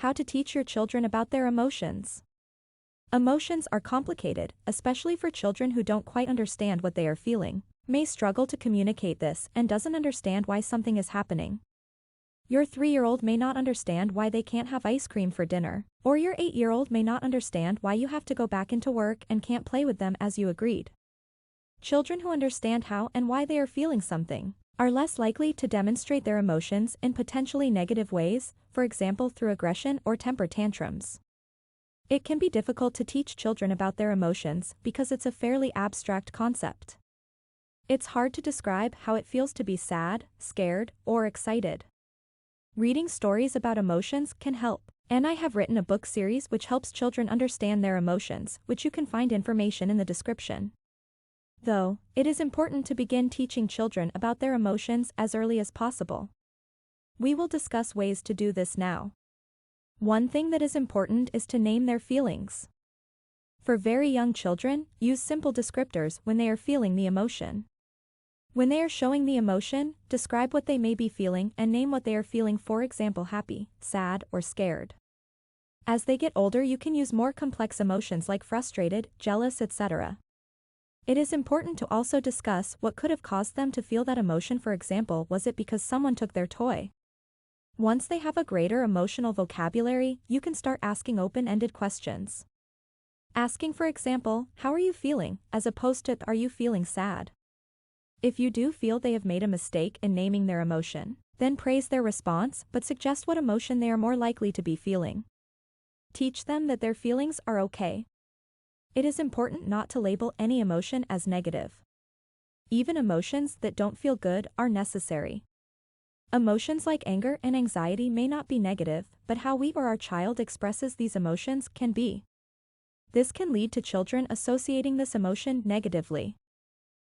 How to teach your children about their emotions. Emotions are complicated, especially for children who don't quite understand what they are feeling, may struggle to communicate this and doesn't understand why something is happening. Your 3-year-old may not understand why they can't have ice cream for dinner, or your 8-year-old may not understand why you have to go back into work and can't play with them as you agreed. Children who understand how and why they are feeling something are less likely to demonstrate their emotions in potentially negative ways, for example through aggression or temper tantrums. It can be difficult to teach children about their emotions because it's a fairly abstract concept. It's hard to describe how it feels to be sad, scared, or excited. Reading stories about emotions can help, and I have written a book series which helps children understand their emotions, which you can find information in the description. Though, it is important to begin teaching children about their emotions as early as possible. We will discuss ways to do this now. One thing that is important is to name their feelings. For very young children, use simple descriptors when they are feeling the emotion. When they are showing the emotion, describe what they may be feeling and name what they are feeling, for example happy, sad, or scared. As they get older you can use more complex emotions like frustrated, jealous, etc. It is important to also discuss what could have caused them to feel that emotion, for example was it because someone took their toy? Once they have a greater emotional vocabulary, you can start asking open-ended questions. Asking for example, how are you feeling, as opposed to, are you feeling sad? If you do feel they have made a mistake in naming their emotion, then praise their response but suggest what emotion they are more likely to be feeling. Teach them that their feelings are okay. It is important not to label any emotion as negative. Even emotions that don't feel good are necessary. Emotions like anger and anxiety may not be negative, but how we or our child expresses these emotions can be. This can lead to children associating this emotion negatively.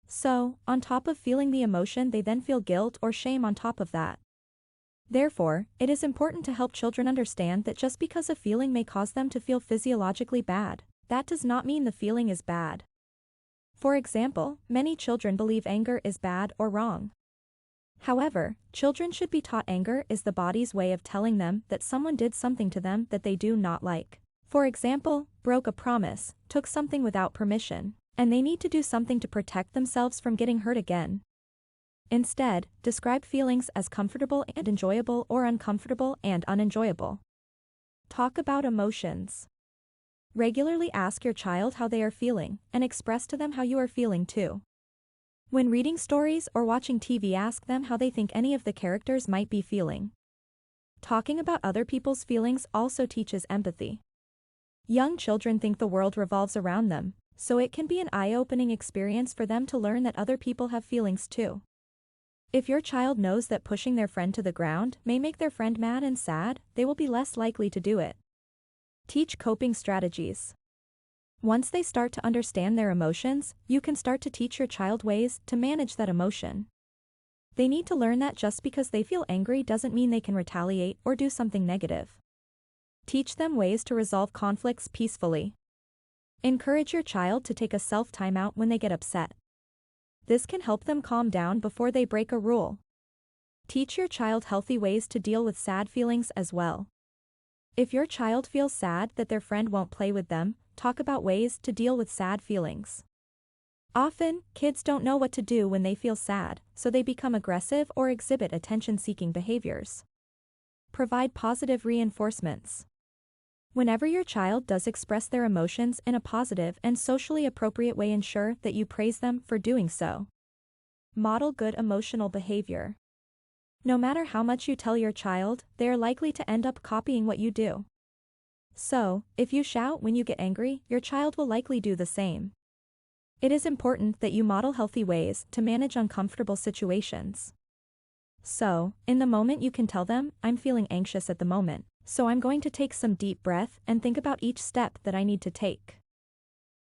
So, on top of feeling the emotion they then feel guilt or shame on top of that. Therefore, it is important to help children understand that just because a feeling may cause them to feel physiologically bad, that does not mean the feeling is bad. For example, many children believe anger is bad or wrong. However, children should be taught anger is the body's way of telling them that someone did something to them that they do not like. For example, broke a promise, took something without permission, and they need to do something to protect themselves from getting hurt again. Instead, describe feelings as comfortable and enjoyable or uncomfortable and unenjoyable. Talk about emotions. Regularly ask your child how they are feeling, and express to them how you are feeling too. When reading stories or watching TV, ask them how they think any of the characters might be feeling. Talking about other people's feelings also teaches empathy. Young children think the world revolves around them, so it can be an eye-opening experience for them to learn that other people have feelings too. If your child knows that pushing their friend to the ground may make their friend mad and sad, they will be less likely to do it. Teach coping strategies. Once they start to understand their emotions, you can start to teach your child ways to manage that emotion. They need to learn that just because they feel angry doesn't mean they can retaliate or do something negative. Teach them ways to resolve conflicts peacefully. Encourage your child to take a self-timeout when they get upset. This can help them calm down before they break a rule. Teach your child healthy ways to deal with sad feelings as well. If your child feels sad that their friend won't play with them, talk about ways to deal with sad feelings. Often, kids don't know what to do when they feel sad, so they become aggressive or exhibit attention-seeking behaviors. Provide positive reinforcements. Whenever your child does express their emotions in a positive and socially appropriate way, ensure that you praise them for doing so. Model good emotional behavior. No matter how much you tell your child, they are likely to end up copying what you do. So, if you shout when you get angry, your child will likely do the same. It is important that you model healthy ways to manage uncomfortable situations. So, in the moment you can tell them, I'm feeling anxious at the moment, so I'm going to take some deep breath and think about each step that I need to take.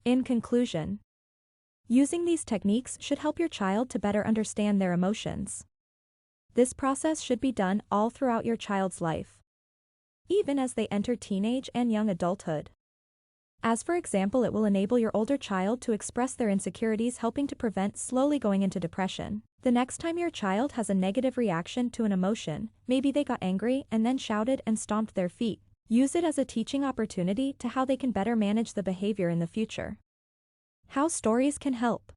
In conclusion, using these techniques should help your child to better understand their emotions. This process should be done all throughout your child's life, even as they enter teenage and young adulthood. As for example, it will enable your older child to express their insecurities, helping to prevent slowly going into depression. The next time your child has a negative reaction to an emotion, maybe they got angry and then shouted and stomped their feet, Use it as a teaching opportunity to how they can better manage the behavior in the future. How stories can help.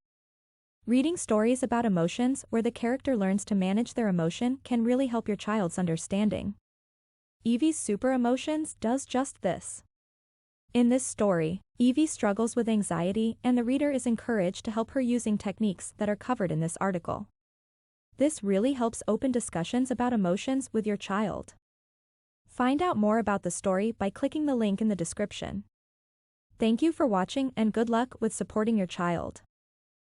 Reading stories about emotions where the character learns to manage their emotion can really help your child's understanding. Evie's super emotions does just this. In this story, Evie struggles with anxiety and the reader is encouraged to help her using techniques that are covered in this article. This really helps open discussions about emotions with your child. Find out more about the story by clicking the link in the description. Thank you for watching and good luck with supporting your child.